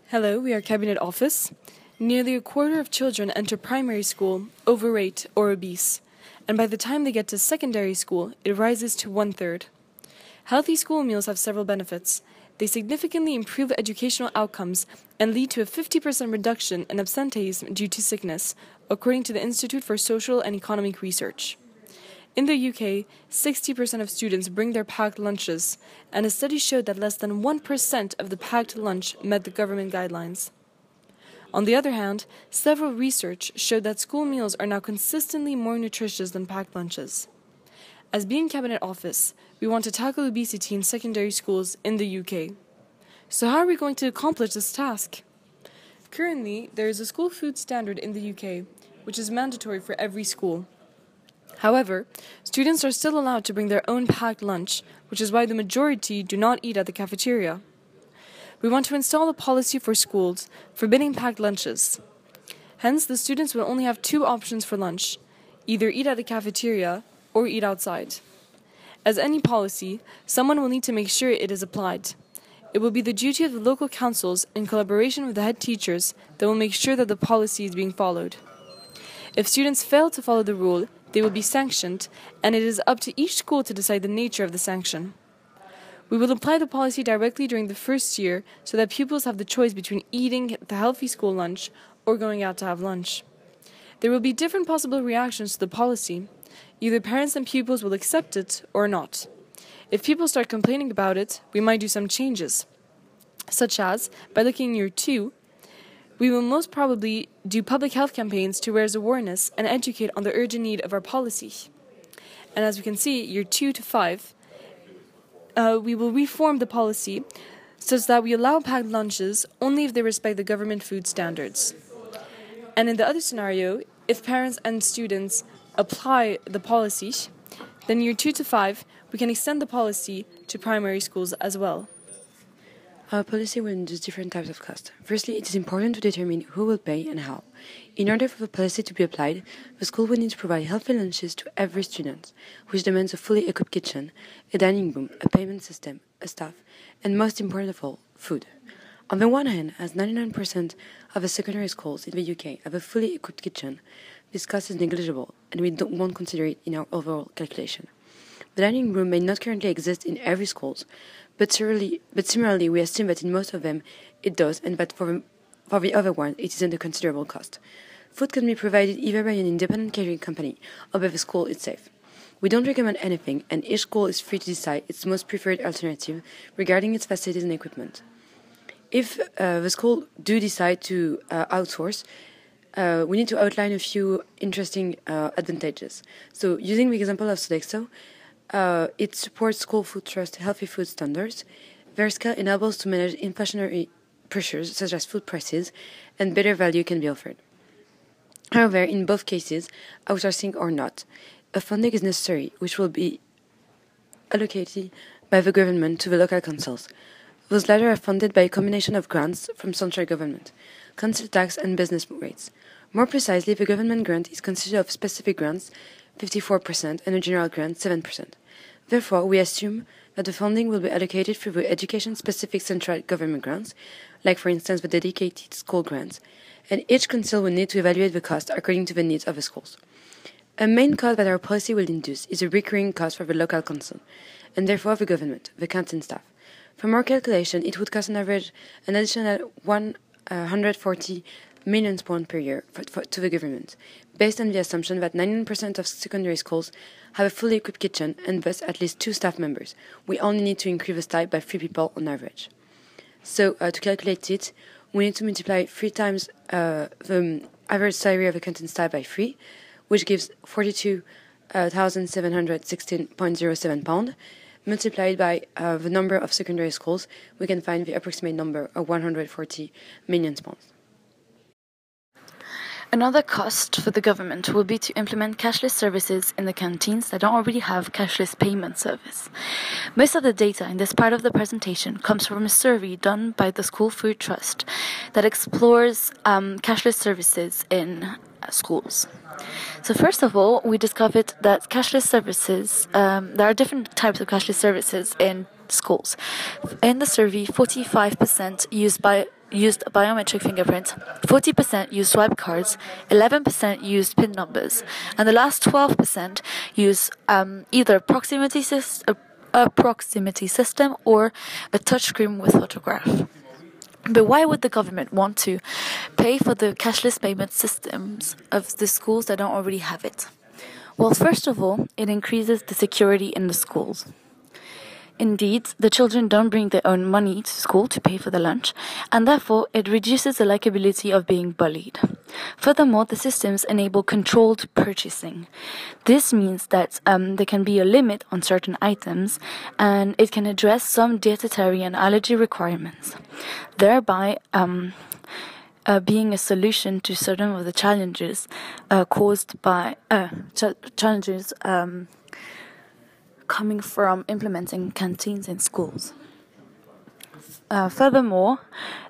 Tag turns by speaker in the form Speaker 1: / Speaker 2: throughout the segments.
Speaker 1: Hello, we are Cabinet Office. Nearly a quarter of children enter primary school overweight or obese, and by the time they get to secondary school, it rises to one-third. Healthy school meals have several benefits. They significantly improve educational outcomes and lead to a 50% reduction in absenteeism due to sickness, according to the Institute for Social and Economic Research. In the UK, 60% of students bring their packed lunches, and a study showed that less than 1% of the packed lunch met the government guidelines. On the other hand, several research showed that school meals are now consistently more nutritious than packed lunches. As being Cabinet Office, we want to tackle obesity in secondary schools in the UK. So how are we going to accomplish this task? Currently, there is a school food standard in the UK, which is mandatory for every school. However, students are still allowed to bring their own packed lunch, which is why the majority do not eat at the cafeteria. We want to install a policy for schools forbidding packed lunches. Hence, the students will only have two options for lunch: either eat at the cafeteria or eat outside. As any policy, someone will need to make sure it is applied. It will be the duty of the local councils, in collaboration with the head teachers, that will make sure that the policy is being followed. If students fail to follow the rule, they will be sanctioned, and it is up to each school to decide the nature of the sanction. We will apply the policy directly during the first year so that pupils have the choice between eating the healthy school lunch or going out to have lunch. There will be different possible reactions to the policy. Either parents and pupils will accept it or not. If people start complaining about it, we might do some changes, such as, by looking in year 2, we will most probably do public health campaigns to raise awareness and educate on the urgent need of our policy. And as we can see, year 2 to 5, we will reform the policy such that we allow packed lunches only if they respect the government food standards. And in the other scenario, if parents and students apply the policy, then year 2 to 5, we can extend the policy to primary schools as well.
Speaker 2: Our policy will induce different types of cost. Firstly, it is important to determine who will pay and how. In order for the policy to be applied, the school will need to provide healthy lunches to every student, which demands a fully equipped kitchen, a dining room, a payment system, a staff, and most important of all, food. On the one hand, as 99% of the secondary schools in the UK have a fully equipped kitchen, this cost is negligible, and we won't consider it in our overall calculation. The dining room may not currently exist in every school, but similarly, we assume that in most of them it does, and that for the other one it isn't a considerable cost. Food can be provided either by an independent catering company or by the school itself. We don't recommend anything, and each school is free to decide its most preferred alternative regarding its facilities and equipment. If the school do decide to outsource, we need to outline a few interesting advantages. So, using the example of Sodexo, it supports school food trust healthy food standards. Their scale enables to manage inflationary pressures such as food prices, and better value can be offered. However, in both cases, outsourcing or not, a funding is necessary, which will be allocated by the government to the local councils. Those latter are funded by a combination of grants from central government, council tax, and business rates. More precisely, the government grant is consisted of specific grants, 54%, and a general grant, 7%. Therefore, we assume that the funding will be allocated through the education-specific central government grants, like for instance the dedicated school grants, and each council will need to evaluate the cost according to the needs of the schools. A main cost that our policy will induce is a recurring cost for the local council, and therefore the government, the canteen staff. From our calculation, it would cost on average an additional 140 million pounds per year to the government, based on the assumption that 99% of secondary schools have a fully equipped kitchen and thus at least 2 staff members. We only need to increase the staff by 3 people on average. So to calculate it, we need to multiply 3 times the average salary of a canteen staff by 3, which gives 42,716.07 pounds. Multiplied by the number of secondary schools, we can find the approximate number of 140 million pounds.
Speaker 3: Another cost for the government will be to implement cashless services in the canteens that don't already have cashless payment service. Most of the data in this part of the presentation comes from a survey done by the School Food Trust that explores cashless services in schools. So first of all, we discovered that cashless services, there are different types of cashless services in schools. In the survey, 45% used biometric fingerprints, 40% used swipe cards, 11% used PIN numbers, and the last 12% use either a proximity system or a touchscreen with photograph. But why would the government want to pay for the cashless payment systems of the schools that don't already have it? Well, first of all, it increases the security in the schools. Indeed, the children don't bring their own money to school to pay for the lunch, and therefore it reduces the likability of being bullied. Furthermore, the systems enable controlled purchasing. This means that there can be a limit on certain items, and it can address some dietary and allergy requirements, thereby being a solution to certain of the challenges caused by challenges coming from implementing canteens in schools. Furthermore,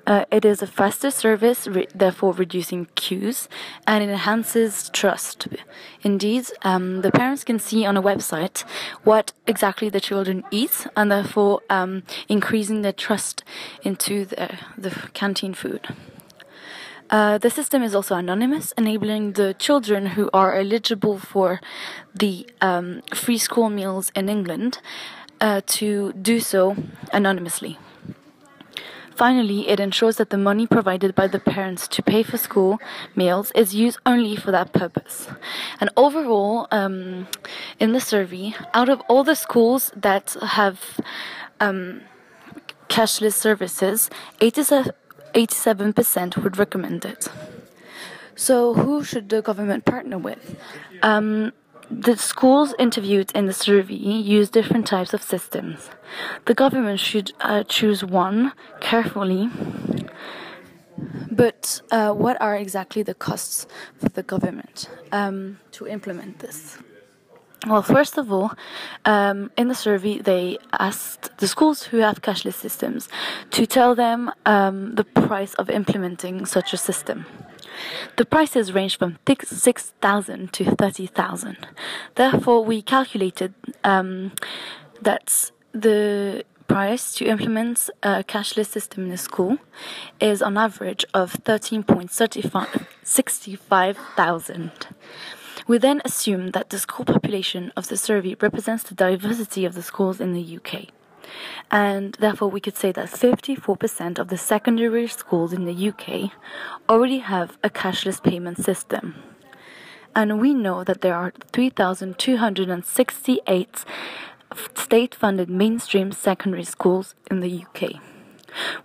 Speaker 3: it is a faster service, therefore reducing queues, and it enhances trust. Indeed, the parents can see on a website what exactly the children eat, and therefore increasing their trust into the canteen food. The system is also anonymous, enabling the children who are eligible for the free school meals in England to do so anonymously. Finally, it ensures that the money provided by the parents to pay for school meals is used only for that purpose. And overall, in the survey, out of all the schools that have cashless services, 87% would recommend it. So who should the government partner with? The schools interviewed in the survey use different types of systems. The government should choose one carefully. But what are exactly the costs for the government to implement this? Well, first of all, in the survey, they asked the schools who have cashless systems to tell them the price of implementing such a system. The prices range from 6,000 to 30,000. Therefore, we calculated that the price to implement a cashless system in a school is on average of 13.65,000. We then assume that the school population of the survey represents the diversity of the schools in the UK. And therefore we could say that 54% of the secondary schools in the UK already have a cashless payment system. And we know that there are 3,268 state-funded mainstream secondary schools in the UK.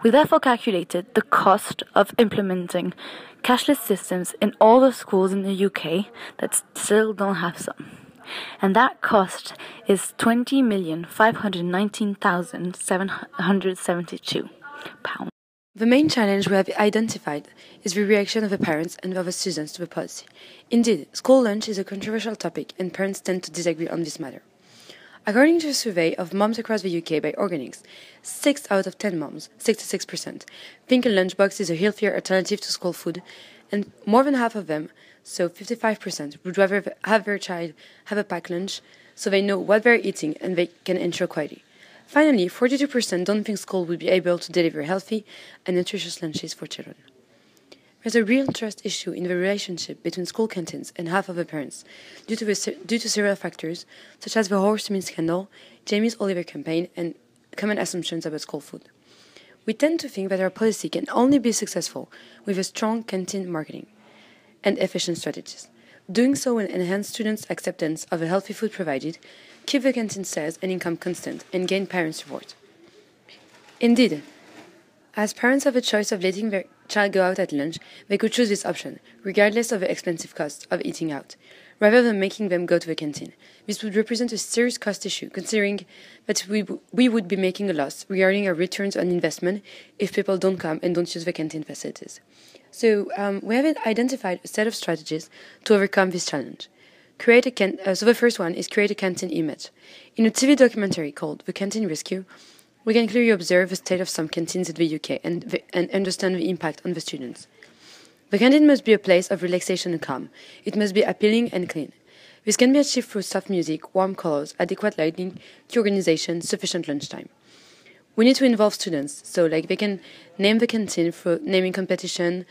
Speaker 3: We therefore calculated the cost of implementing cashless systems in all the schools in the UK that still don't have some. And that cost is £20,519,772.
Speaker 2: The main challenge we have identified is the reaction of the parents and of the students to the policy. Indeed, school lunch is a controversial topic and parents tend to disagree on this matter. According to a survey of moms across the UK by Organics, 6 out of 10 moms, 66%, think a lunchbox is a healthier alternative to school food, and more than half of them, so 55%, would rather have their child have a packed lunch so they know what they're eating and they can ensure quality. Finally, 42% don't think school would be able to deliver healthy and nutritious lunches for children. There's a real trust issue in the relationship between school canteens and half of the parents, due to several factors, such as the horse meat scandal, Jamie's Oliver campaign, and common assumptions about school food. We tend to think that our policy can only be successful with a strong canteen marketing and efficient strategies. Doing so will enhance students' acceptance of the healthy food provided, keep the canteen sales and income constant, and gain parent support. Indeed, as parents have a choice of letting their child go out at lunch, they could choose this option, regardless of the expensive cost of eating out, rather than making them go to the canteen. This would represent a serious cost issue, considering that we would be making a loss regarding our returns on investment if people don't come and don't use the canteen facilities. So we have identified a set of strategies to overcome this challenge. So the first one is create a canteen image. In a TV documentary called The Canteen Rescue, we can clearly observe the state of some canteens in the UK and understand the impact on the students. The canteen must be a place of relaxation and calm. It must be appealing and clean. This can be achieved through soft music, warm colors, adequate lighting, key organization, sufficient lunchtime. We need to involve students, so like they can name the canteen for naming competition.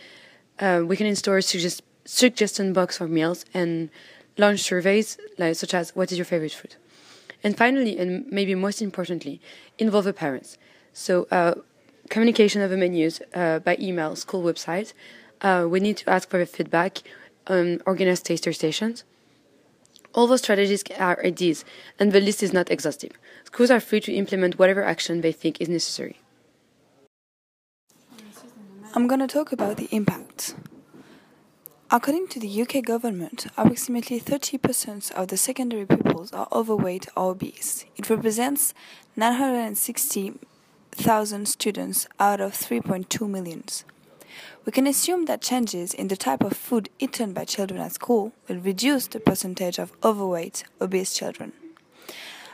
Speaker 2: We can install a suggestion box for meals and launch surveys such as what is your favorite food. And finally, and maybe most importantly, involve the parents. So communication of the menus by email, school website. We need to ask for the feedback, organize taster stations. All those strategies are ideas, and the list is not exhaustive. Schools are free to implement whatever action they think is necessary.
Speaker 4: I'm going to talk about the impact. According to the UK government, approximately 30% of the secondary pupils are overweight or obese. It represents 960,000 students out of 3.2 million. We can assume that changes in the type of food eaten by children at school will reduce the percentage of overweight, obese children.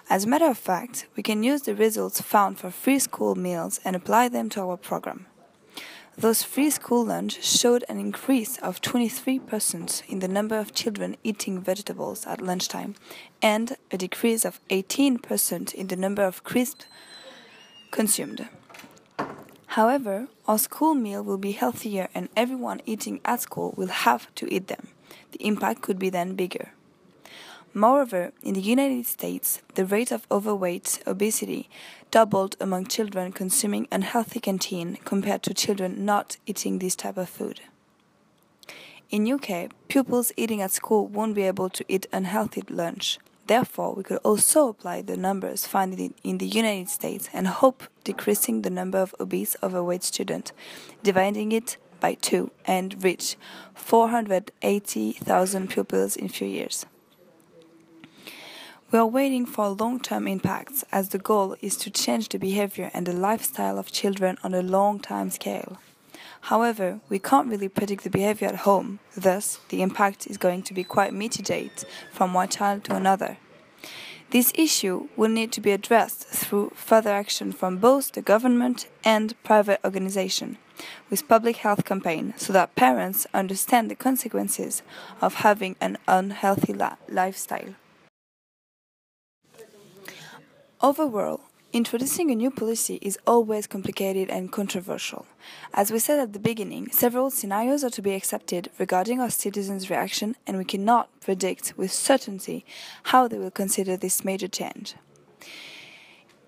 Speaker 4: As a matter of fact, we can use the results found for free school meals and apply them to our program. Those free school lunch showed an increase of 23% in the number of children eating vegetables at lunchtime and a decrease of 18% in the number of crisps consumed. However, our school meal will be healthier and everyone eating at school will have to eat them. The impact could be then bigger. Moreover, in the United States, the rate of overweight obesity doubled among children consuming unhealthy canteen compared to children not eating this type of food. In UK, pupils eating at school won't be able to eat unhealthy lunch. Therefore, we could also apply the numbers found in the United States and hope decreasing the number of obese overweight students, dividing it by 2 and reach 480,000 pupils in few years. We are waiting for long-term impacts as the goal is to change the behavior and the lifestyle of children on a long time scale. However, we can't really predict the behavior at home, thus the impact is going to be quite mitigated from one child to another. This issue will need to be addressed through further action from both the government and private organizations, with public health campaigns so that parents understand the consequences of having an unhealthy lifestyle. Overall, introducing a new policy is always complicated and controversial. As we said at the beginning, several scenarios are to be accepted regarding our citizens' reaction, and we cannot predict with certainty how they will consider this major change.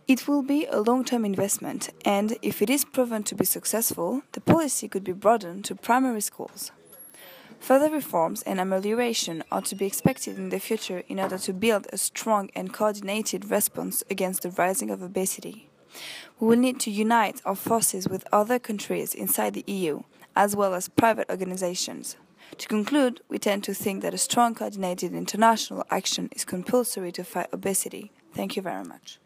Speaker 4: It will be a long-term investment, and if it is proven to be successful, the policy could be broadened to primary schools. Further reforms and amelioration are to be expected in the future in order to build a strong and coordinated response against the rising of obesity. We will need to unite our forces with other countries inside the EU, as well as private organizations. To conclude, we tend to think that a strong coordinated international action is compulsory to fight obesity. Thank you very much.